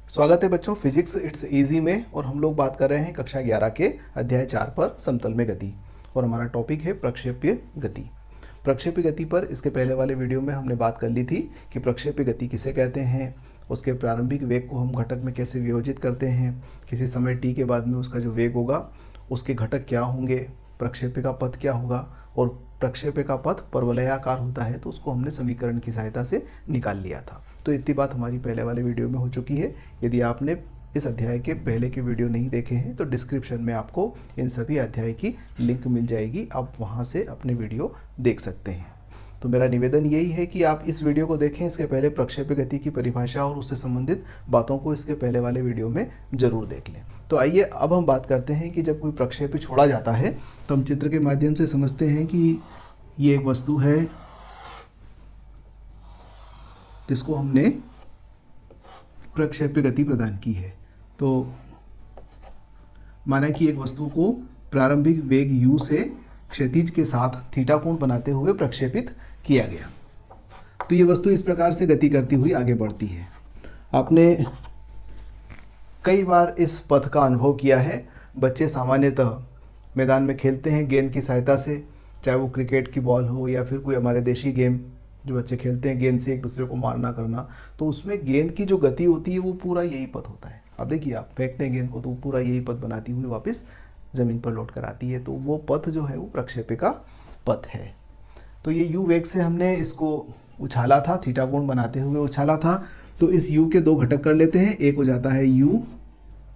स्वागत है बच्चों फिजिक्स इट्स इजी में। और हम लोग बात कर रहे हैं कक्षा 11 के अध्याय 4 पर समतल में गति। और हमारा टॉपिक है प्रक्षेप्य गति। प्रक्षेप्य गति पर इसके पहले वाले वीडियो में हमने बात कर ली थी कि प्रक्षेप्य गति किसे कहते हैं, उसके प्रारंभिक वेग को हम घटक में कैसे वियोजित करते हैं, किसी समय t के बाद में उसका जो वेग होगा उसके घटक क्या होंगे, प्रक्षेप्य का पथ क्या होगा, और प्रक्षेप्य का पथ परवलयाकार होता है तो उसको हमने समीकरण की सहायता से निकाल लिया था। तो इतनी बात हमारी पहले वाले वीडियो में हो चुकी है। यदि आपने इस अध्याय के पहले के वीडियो नहीं देखे हैं तो डिस्क्रिप्शन में आपको इन सभी अध्याय की लिंक मिल जाएगी, आप वहां से अपने वीडियो देख सकते हैं। तो मेरा निवेदन यही है कि आप इस वीडियो को देखें, इसके पहले प्रक्षेप्य गति की परिभाषा और उससे संबंधित बातों को इसके पहले वाले वीडियो में ज़रूर देख लें। तो आइए अब हम बात करते हैं कि जब कोई प्रक्षेप्य छोड़ा जाता है तो हम चित्र के माध्यम से समझते हैं कि ये एक वस्तु है जिसको हमने प्रक्षेप्य गति प्रदान की है। तो माना कि एक वस्तु को प्रारंभिक वेग u से क्षैतिज के साथ थीटा कोण बनाते हुए प्रक्षेपित किया गया। तो ये वस्तु इस प्रकार से गति करती हुई आगे बढ़ती है। आपने कई बार इस पथ का अनुभव किया है। बच्चे सामान्यतः मैदान में खेलते हैं गेंद की सहायता से, चाहे वो क्रिकेट की बॉल हो या फिर कोई हमारे देशी गेम जो बच्चे खेलते हैं गेंद से एक दूसरे को मारना करना, तो उसमें गेंद की जो गति होती है वो पूरा यही पथ होता है। अब देखिए आप फेंकते हैं गेंद को तो पूरा यही पथ बनाती हुई वापस ज़मीन पर लौट कर आती है। तो वो पथ जो है वो प्रक्षेप्य का पथ है। तो ये u वेग से हमने इसको उछाला था, थीटा कोण बनाते हुए उछाला था। तो इस u के दो घटक कर लेते हैं, एक हो जाता है u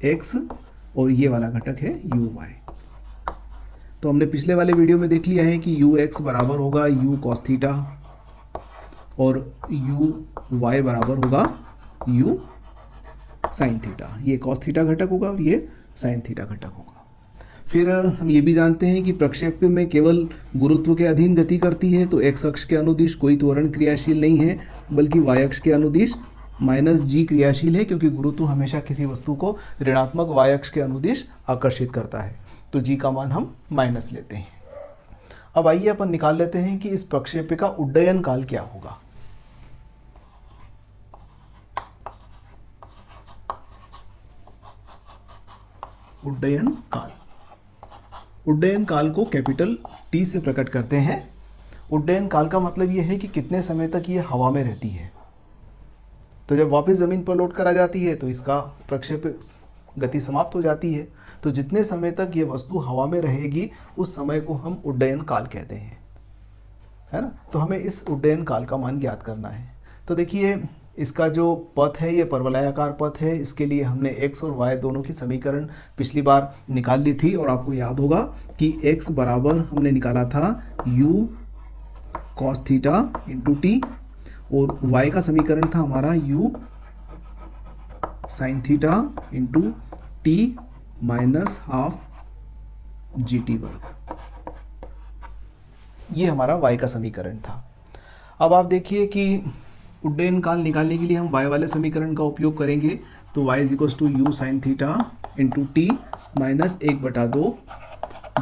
x और ये वाला घटक है u y। तो हमने पिछले वाले वीडियो में देख लिया है कि u x बराबर होगा u cos थीटा और u y बराबर होगा u साइन थीटा। ये cos थीटा घटक होगा और ये साइन थीटा घटक होगा। फिर हम ये भी जानते हैं कि प्रक्षेप्य में केवल गुरुत्व के अधीन गति करती है, तो x अक्ष के अनुदिश कोई त्वरण क्रियाशील नहीं है, बल्कि y अक्ष के अनुदिश -g क्रियाशील है, क्योंकि गुरुत्व हमेशा किसी वस्तु को ऋणात्मक y अक्ष के अनुदिश आकर्षित करता है। तो g का मान हम माइनस लेते हैं। अब आइए अपन निकाल लेते हैं कि इस प्रक्षेप्य का उड्डयन काल क्या होगा। उड्डयन काल, उड्डयन काल को कैपिटल T से प्रकट करते हैं। उड्डयन काल का मतलब यह है कि कितने समय तक ये हवा में रहती है। तो जब वापस ज़मीन पर लौट कर आ जाती है तो इसका प्रक्षेप्य गति समाप्त हो जाती है। तो जितने समय तक ये वस्तु हवा में रहेगी उस समय को हम उड्डयन काल कहते हैं, है ना। तो हमें इस उड्डयन काल का मान ज्ञात करना है। तो देखिए इसका जो पथ है ये परवलयाकार पथ है। इसके लिए हमने x और y दोनों की समीकरण पिछली बार निकाल ली थी और आपको याद होगा कि x बराबर हमने निकाला था u cos theta into T और y का समीकरण था हमारा u sine theta into t minus half जी टी वर्ग। ये हमारा y का समीकरण था। अब आप देखिए कि उड्डयन काल निकालने के लिए हम y वाले समीकरण का उपयोग करेंगे। तो y is equals to u sine theta into t minus 1/2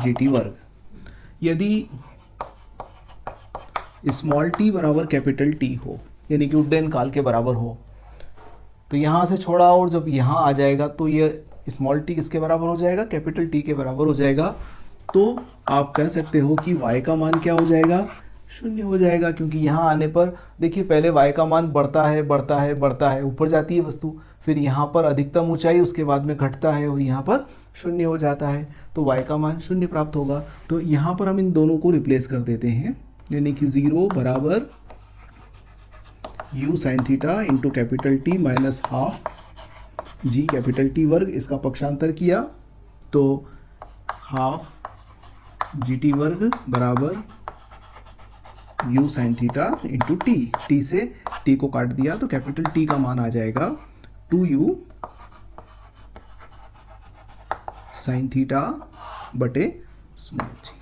g t वर्ग। यदि स्मॉल t बराबर कैपिटल T हो, यानी कि उड्डयन काल के बराबर हो, तो यहाँ से छोड़ा और जब यहाँ आ जाएगा तो ये स्मॉल t किसके बराबर हो जाएगा, कैपिटल T के बराबर हो जाएगा। तो आप कह सकते हो कि y का मान क्या हो जाएगा, शून्य हो जाएगा। क्योंकि यहाँ आने पर देखिए पहले y का मान बढ़ता है बढ़ता है बढ़ता है, ऊपर जाती है वस्तु, फिर यहाँ पर अधिकतम ऊंचाई, उसके बाद में घटता है और यहाँ पर शून्य हो जाता है। तो y का मान शून्य प्राप्त होगा। तो यहाँ पर हम इन दोनों को रिप्लेस कर देते हैं, यानी कि 0 बराबर u sine theta into capital T minus half g capital T वर्ग। इसका पक्षांतर किया तो हाफ जी टी वर्ग बराबर u sine theta into T. T से t को काट दिया तो कैपिटल T का मान आ जाएगा 2u साइन थीटा बटे स्मॉल जी।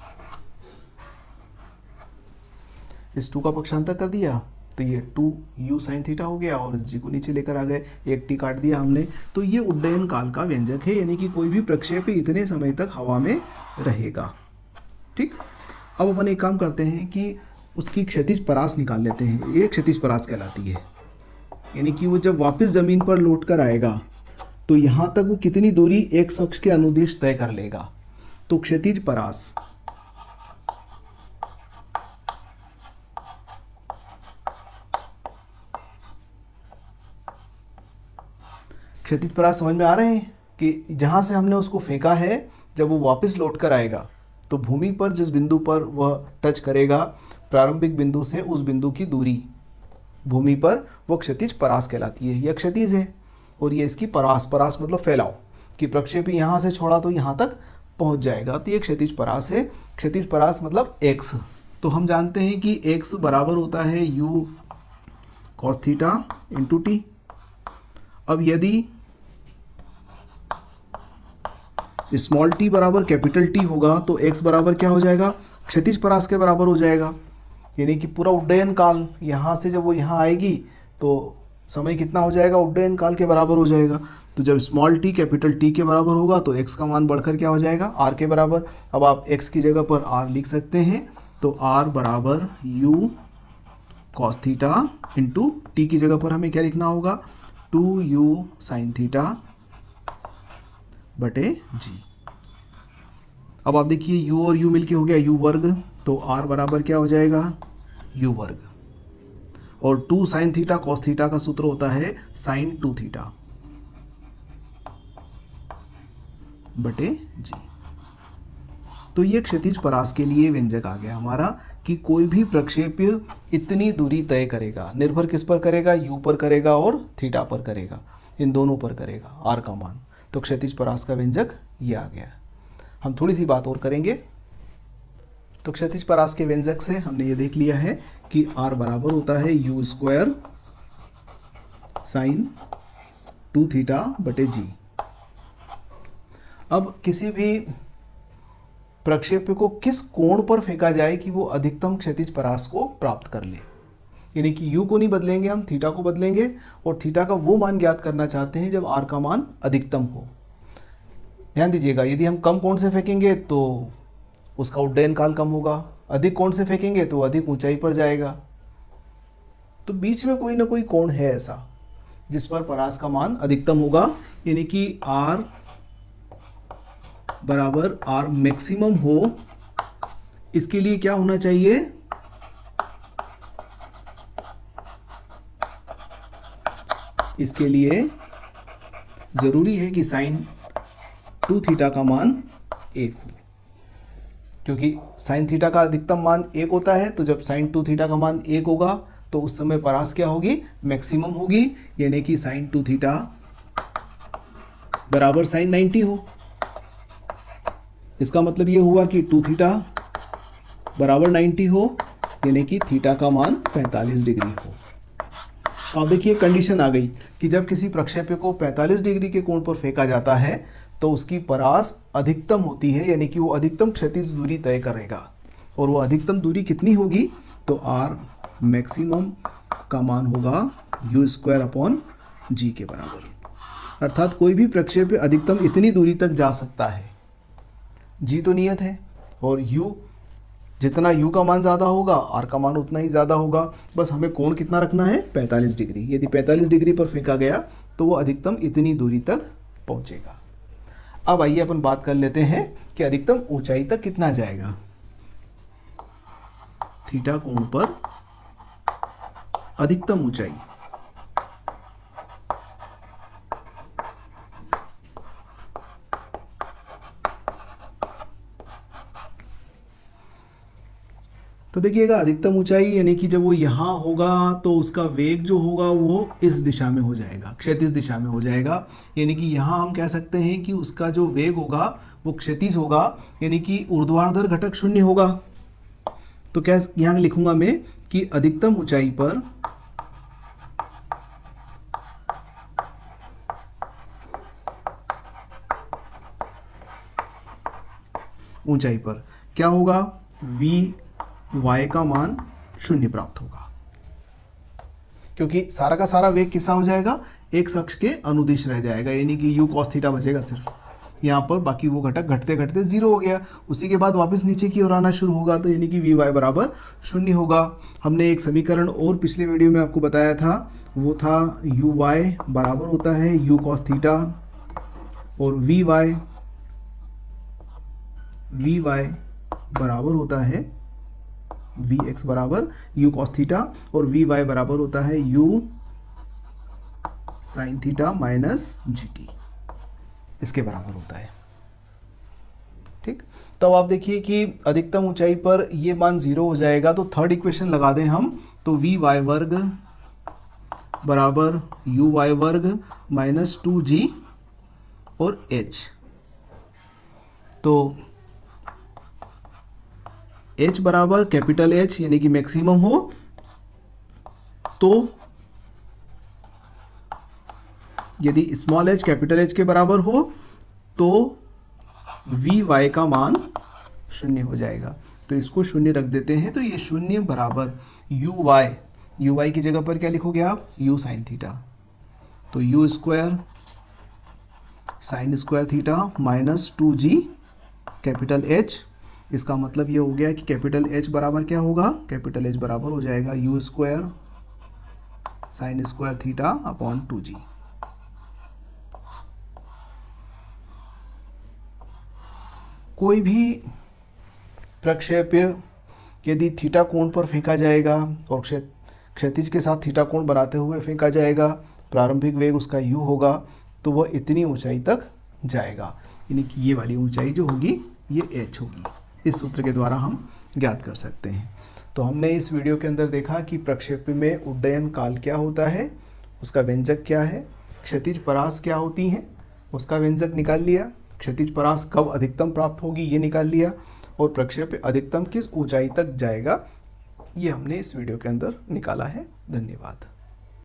इस 2 का पक्षांतर कर दिया तो ये 2u साइन थीटा हो गया और इस g को नीचे लेकर आ गए, एक t काट दिया हमने। तो ये उड्डयन काल का व्यंजक है, यानी कि कोई भी प्रक्षेप्य इतने समय तक हवा में रहेगा। ठीक, अब अपन एक काम करते हैं कि उसकी क्षैतिज परास निकाल लेते हैं। ये क्षैतिज परास कहलाती है, यानी कि वो जब वापस ज़मीन पर लौट कर आएगा तो यहाँ तक वो कितनी दूरी एक्स अक्ष के अनुदिश तय कर लेगा। तो क्षैतिज परास क्षैतिज परास समझ में आ रहे हैं कि जहाँ से हमने उसको फेंका है, जब वो वापस लौट कर आएगा तो भूमि पर जिस बिंदु पर वह टच करेगा प्रारंभिक बिंदु से, उस बिंदु की दूरी भूमि पर वो क्षैतिज परास कहलाती है। यह क्षैतिज है और ये इसकी परास, परास मतलब फैलाव, कि प्रक्षेपी यहाँ से छोड़ा तो यहाँ तक पहुँच जाएगा, तो ये क्षैतिज परास है। क्षैतिज परास मतलब x। तो हम जानते हैं कि x बराबर होता है u cos theta into T. अब यदि स्मॉल t बराबर कैपिटल T होगा तो x बराबर क्या हो जाएगा, क्षैतिज परास के बराबर हो जाएगा। यानी कि पूरा उड्डयन काल, यहाँ से जब वो यहाँ आएगी तो समय कितना हो जाएगा, उड्डयन काल के बराबर हो जाएगा। तो जब स्मॉल t कैपिटल T के बराबर होगा तो x का मान बढ़कर क्या हो जाएगा, r के बराबर। अब आप x की जगह पर r लिख सकते हैं, तो r बराबर u cos theta into t की जगह पर हमें क्या लिखना होगा, 2u sin थीटा बटे g। अब आप देखिए u और u मिलके हो गया u वर्ग, तो r बराबर क्या हो जाएगा, u वर्ग। और 2 साइन थीटा कॉस थीटा का सूत्र होता है साइन 2 थीटा बटे जी। तो ये क्षैतिज परास के लिए व्यंजक आ गया हमारा कि कोई भी प्रक्षेप्य इतनी दूरी तय करेगा। निर्भर किस पर करेगा, u पर करेगा और थीटा पर करेगा, इन दोनों पर करेगा r का मान। तो क्षैतिज परास का व्यंजक ये आ गया। हम थोड़ी सी बात और करेंगे। तो क्षैतिज परास के व्यंजक से हमने ये देख लिया है कि r बराबर होता है u स्क्वायर साइन 2 थीटा बटे जी। अब किसी भी प्रक्षेप्य को किस कोण पर फेंका जाए कि वो अधिकतम क्षैतिज परास को प्राप्त कर ले, यानी कि u को नहीं बदलेंगे हम, थीटा को बदलेंगे और थीटा का वो मान ज्ञात करना चाहते हैं जब r का मान अधिकतम हो। ध्यान दीजिएगा, यदि हम कम कोण से फेंकेंगे तो उसका उड्डयन काल कम होगा, अधिक कोण से फेंकेंगे तो अधिक ऊंचाई पर जाएगा। तो बीच में कोई ना कोई कोण है ऐसा जिस पर परास का मान अधिकतम होगा, यानी कि r बराबर r मैक्सिमम हो। इसके लिए क्या होना चाहिए, इसके लिए जरूरी है कि साइन 2 थीटा का मान 1 हो, क्योंकि साइन थीटा का अधिकतम मान 1 होता है। तो जब साइन 2 थीटा का मान 1 होगा तो उस समय परास क्या होगी, मैक्सिमम होगी, यानी कि साइन 2 थीटा बराबर साइन 90 हो। इसका मतलब ये हुआ कि 2 थीटा बराबर 90 हो, यानी कि थीटा का मान 45 डिग्री हो। अब देखिए कंडीशन आ गई कि जब किसी प्रक्षेप्य को 45 डिग्री के कोण पर फेंका जाता है तो उसकी परास अधिकतम होती है, यानी कि वो अधिकतम क्षैतिज दूरी तय करेगा। और वो अधिकतम दूरी कितनी होगी, तो r मैक्सिमम का मान होगा u स्क्वायर अपॉन जी के बराबर। अर्थात कोई भी प्रक्षेप्य अधिकतम इतनी दूरी तक जा सकता है, जी तो नियत है, और u जितना u का मान ज़्यादा होगा r का मान उतना ही ज़्यादा होगा। बस हमें कोण कितना रखना है, 45 डिग्री। यदि 45 डिग्री पर फेंका गया तो वो अधिकतम इतनी दूरी तक पहुंचेगा। अब आइए अपन बात कर लेते हैं कि अधिकतम ऊंचाई तक कितना जाएगा। थीटा कोण पर अधिकतम ऊंचाई, तो देखिएगा अधिकतम ऊंचाई यानी कि जब वो यहाँ होगा तो उसका वेग जो होगा वो इस दिशा में हो जाएगा, क्षैतिज दिशा में हो जाएगा। यानी कि यहाँ हम कह सकते हैं कि उसका जो वेग होगा वो क्षैतिज होगा, यानी कि ऊर्ध्वाधर घटक 0 होगा। तो क्या यहाँ लिखूंगा मैं कि अधिकतम ऊंचाई पर क्या होगा, y का मान 0 प्राप्त होगा, क्योंकि सारा का सारा वेग किसा हो जाएगा, x अक्ष के अनुदिश रह जाएगा, यानी कि u cos थीटा बचेगा सिर्फ यहाँ पर, बाकी वो घटक घटते घटते 0 हो गया। उसी के बाद वापस नीचे की ओर आना शुरू होगा, तो यानी कि vy बराबर 0 होगा। हमने एक समीकरण और पिछले वीडियो में आपको बताया था, वो था uy बराबर होता है u cos थीटा और वी वाई बराबर होता है वी एक्स बराबर यू कॉस थीटा और वी वाई बराबर होता है you sine theta minus G T, इसके बराबर होता है। ठीक, तब आप देखिए कि अधिकतम ऊंचाई पर ये मान 0 हो जाएगा, तो थर्ड इक्वेशन लगा दें हम, तो वी वाई वर्ग बराबर यू वाई वर्ग माइनस 2g और h, तो h बराबर कैपिटल H यानी कि मैक्सिमम हो तो यदि स्मॉल h कैपिटल H के बराबर हो तो वी वाई का मान 0 हो जाएगा। तो इसको 0 रख देते हैं, तो ये 0 बराबर यू वाई की जगह पर क्या लिखोगे आप, यू साइन थीटा, तो you square sine square theta minus 2g capital H। इसका मतलब ये हो गया कि कैपिटल H बराबर क्या होगा, कैपिटल H बराबर हो जाएगा you square sine square theta upon 2g। कोई भी प्रक्षेप्य यदि थीटा कोण पर फेंका जाएगा और क्षैतिज के साथ थीटा कोण बनाते हुए फेंका जाएगा, प्रारंभिक वेग उसका u होगा, तो वह इतनी ऊंचाई तक जाएगा, यानी कि ये वाली ऊंचाई जो होगी ये h होगी। इस सूत्र के द्वारा हम ज्ञात कर सकते हैं। तो हमने इस वीडियो के अंदर देखा कि प्रक्षेप्य में उड्डयन काल क्या होता है, उसका व्यंजक क्या है, क्षैतिज परास क्या होती हैं उसका व्यंजक निकाल लिया, क्षैतिज परास कब अधिकतम प्राप्त होगी ये निकाल लिया, और प्रक्षेप्य अधिकतम किस ऊंचाई तक जाएगा ये हमने इस वीडियो के अंदर निकाला है। धन्यवाद।